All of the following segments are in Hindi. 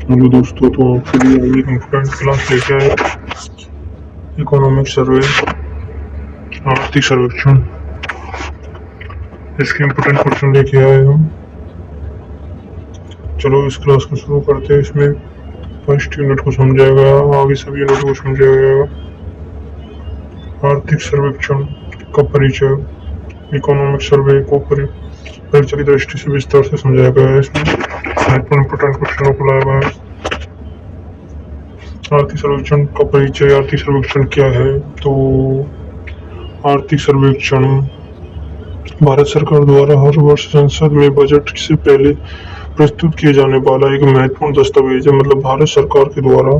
हेलो दोस्तों, तो आपके लिए आज एक इम्पोर्टेंट क्लास लेके आए। इकोनॉमिक सर्वे, आर्थिक सर्वेक्षण, इसके इम्पोर्टेंट क्वेश्चन लेके आए हम। चलो इस क्लास को शुरू करते हैं। इसमें फर्स्ट यूनिट को समझाया गया, आगे सभी यूनिट को समझाया गया। आर्थिक सर्वेक्षण का परिचय। इकोनॉमिक सर्वे को परिचय की दृष्टि से विस्तार से समझाया गया है। इसमें महत्वपूर्ण इम्पोर्टेंट क्वेश्चनों को लाया गया है। आर्थिक सर्वेक्षण का परिचय। आर्थिक सर्वेक्षण क्या है? तो आर्थिक सर्वेक्षण भारत सरकार द्वारा हर वर्ष संसद में बजट से पहले प्रस्तुत किए जाने वाला एक महत्वपूर्ण दस्तावेज है। मतलब भारत सरकार के द्वारा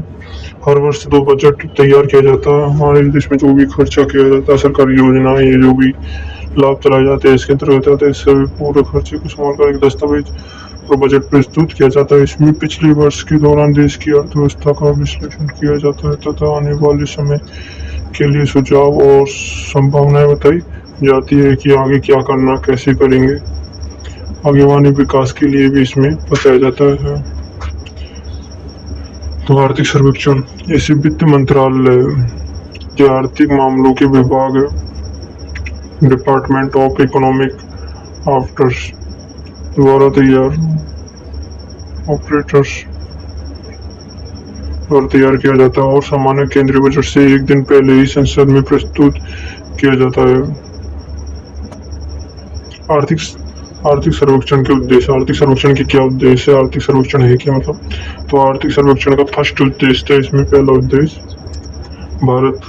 हर वर्ष दो बजट तैयार किया जाता है। हमारे देश में जो भी खर्चा किया जाता है, सरकारी योजना, ये जो भी लाभ चलाए जाते हैं, इसके अंतर्गत आते हैं। इससे पूरे खर्चे को संभाल कर एक दस्तावेज और बजट प्रस्तुत किया जाता है। इसमें पिछले वर्ष के दौरान देश की अर्थव्यवस्था का विश्लेषण किया जाता है तथा आने वाले समय के लिए सुझाव और संभावनाएं बताई जाती है कि आगे क्या करना, कैसे करेंगे। आगे वाले विकास के लिए भी इसमें बताया जाता है। तो आर्थिक सर्वेक्षण इसे वित्त मंत्रालय के आर्थिक मामलों के विभाग, डिपार्टमेंट ऑफ इकोनॉमिक अफेयर्स द्वारा तैयार किया जाता है और सामान्य केंद्रीय बजट से एक दिन पहले ही संसद में प्रस्तुत किया जाता है। आर्थिक सर्वेक्षण के उद्देश्य। आर्थिक सर्वेक्षण के क्या उद्देश्य है? आर्थिक सर्वेक्षण है क्या मतलब? तो आर्थिक सर्वेक्षण का फर्स्ट उद्देश्य था, इसमें पहला उद्देश्य भारत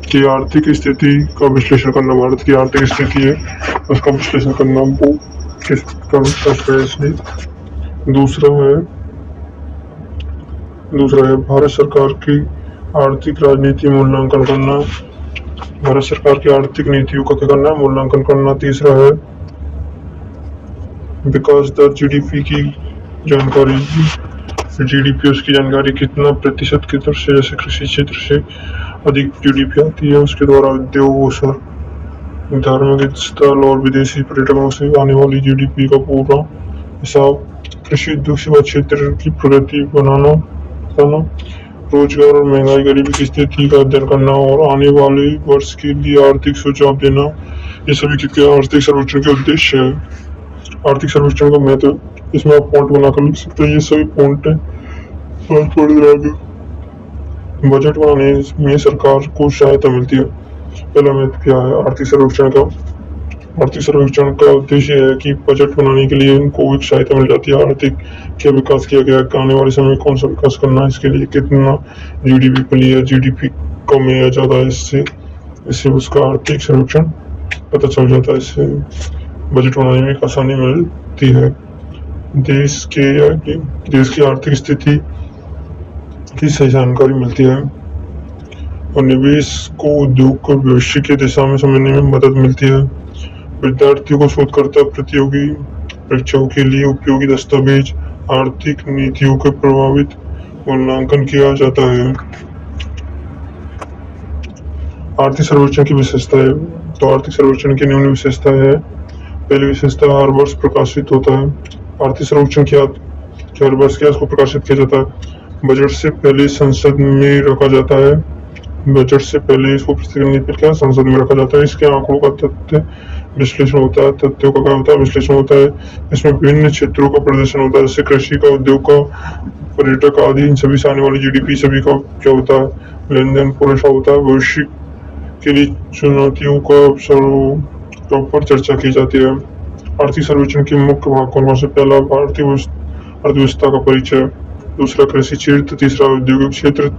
की आर्थिक स्थिति का विश्लेषण करना। भारत की आर्थिक स्थिति है, उसका विश्लेषण करना, वो किस तरह। दूसरा है भारत सरकार की आर्थिक राजनीति मूल्यांकन करना। भारत सरकार की आर्थिक नीतियों का क्या करना है? मूल्यांकन करना। तीसरा है विकास दर, जीडीपी की जानकारी। जीडीपी उसकी जानकारी कितना प्रतिशत की दर से, जैसे कृषि क्षेत्र से अधिक जीडीपी आती है, उसके द्वारा उद्योग, धार्मिक स्थल और विदेशी पर्यटकों से आने वाली जीडीपी का पूरा हिसाब। कृषि उद्योग सेवा क्षेत्र की प्रगति बनाना, रोजगार और महंगाई, गरीबी की स्थिति का अध्ययन करना और आने वाले वर्ष के लिए आर्थिक सुझाव देना। ये सभी क्या आर्थिक सर्वेक्षण के उद्देश्य है। आर्थिक सर्वेक्षण का महत्व, इसमें आप पॉइंट बनाकर लिख सकते हैं। ये सभी पॉइंट है। बजट बनाने में सरकार को सहायता मिलती है। पहला महत्व क्या है आर्थिक सर्वेक्षण का? आर्थिक सर्वेक्षण का उद्देश्य है कि बजट बनाने के लिए उनको एक सहायता मिल जाती है। आर्थिक क्या विकास किया गया, आने वाले समय में कौन सा विकास करना है, इसके लिए कितना जीडीपी मिली है, जीडीपी कम है या ज्यादा है, इससे उसका आर्थिक सर्वेक्षण पता चल जाता है। इससे बजट बनाने में आसानी मिलती है। देश की आर्थिक स्थिति की सही जानकारी मिलती है और निवेश को उद्योग को भविष्य की दिशा में समझने में मदद मिलती है। विद्यार्थियों को शोधकर्ता प्रतियोगी परीक्षाओं के लिए उपयोगी दस्तावेज, आर्थिक नीतियों के प्रभावित मूल्यांकन किया जाता है। आर्थिक सर्वेक्षण की विशेषताएं। तो आर्थिक सर्वेक्षण की निम्न विशेषता है। पहली विशेषता, हर वर्ष प्रकाशित होता है। आर्थिक सर्वेक्षण क्या हर वर्ष क्या इसको प्रकाशित किया जाता है? बजट से पहले संसद में रखा जाता है। बजट से पहले इसको प्रस्तुत करने पर क्या संसद में रखा जाता है। इसके आंकड़ों का तथ्य विश्लेषण होता है। तथ्यों का क्या होता है? विश्लेषण होता है। इसमें विभिन्न क्षेत्रों का प्रदर्शन होता है, जैसे कृषि का, उद्योग का, पर्यटक आदि। इन सभी से आने वाली जीडीपी सभी का क्या होता है? लेन देन पूरा होता है। भविष्य के लिए चुनौतियों का अवसरों पर चर्चा की जाती है। आर्थिक सर्वेक्षण के मुख्य भाग कौन से? पहला भारतीय अर्थव्यवस्था का परिचय, दूसरा कृषि क्षेत्र, तीसरा औद्योगिक क्षेत्र,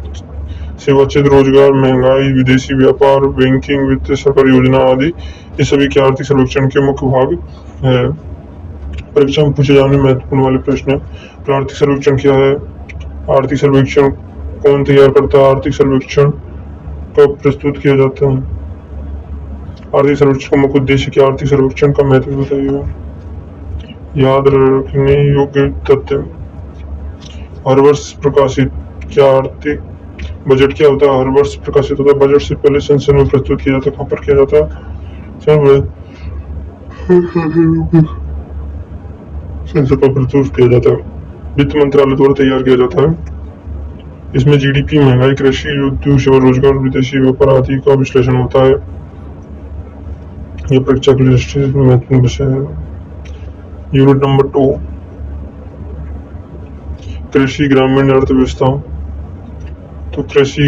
सेवा क्षेत्र, रोजगार, महंगाई, विदेशी व्यापार, बैंकिंग, वित्त, सरकारी योजना आदि। ये सभी के आर्थिक सर्वेक्षण के मुख्य भाग है। परीक्षा में पूछे जाने महत्वपूर्ण वाले प्रश्न। तो आर्थिक सर्वेक्षण क्या है? आर्थिक सर्वेक्षण कौन तैयार करता है? आर्थिक सर्वेक्षण कब प्रस्तुत किया जाता है? आर्थिक सर्वेक्षण का मुख्य उद्देश्य क्या? आर्थिक सर्वेक्षण का महत्व बताइए। याद रखने योग्य तथ्य, हर वर्ष प्रकाशित। क्या आर्थिक बजट क्या होता है? हर वर्ष प्रकाशित होता है। बजट से पहले संसद में प्रस्तुत किया जाता है। कहाँ पर किया जाता है? संसद पर प्रस्तुत किया जाता है। वित्त मंत्रालय द्वारा तैयार किया जाता है। इसमें जीडीपी, महंगाई, कृषि, उद्योग, सेवा, रोजगार, विदेशी व्यापार आदि का विश्लेषण होता है। ये परीक्षा की दृष्टि से महत्वपूर्ण विषय है। यूनिट नंबर 2, कृषि ग्रामीण अर्थव्यवस्था। तो कृषि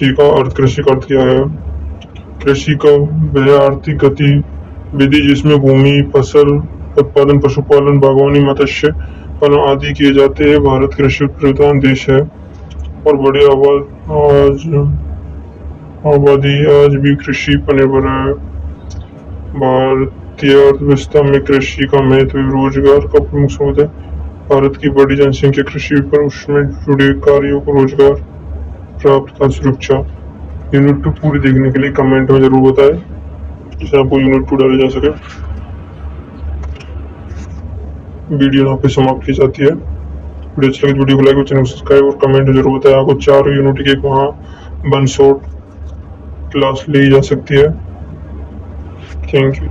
का अर्थ क्या है? कृषि का वह आर्थिक गतिविधि जिसमें भूमि, फसल उत्पादन, पशुपालन, बागवानी, मत्स्य पालन आदि किए जाते हैं। भारत कृषि प्रधान देश है और बड़ी आबादी आज भी कृषि पर निर्भर है। भारतीय अर्थव्यवस्था में कृषि का महत्व रोजगार का प्रमुख स्रोत है। भारत की बड़ी जनसंख्या कृषि पर उसमें जुड़े कार्यों को रोजगार प्राप्त का सुरक्षा। यूनिट 2 पूरी देखने के लिए कमेंट में जरूर बताएं जिससे आपको यूनिट 2 डाली जा सके। वीडियो यहाँ पे समाप्त की जाती है। वीडियो अच्छा लगे वीडियो को लाइक और चैनल को सब्सक्राइब और कमेंट में जरूर बताएं। आपको 4 यूनिट की वहाँ वन शॉट क्लास ली जा सकती है। Thank you.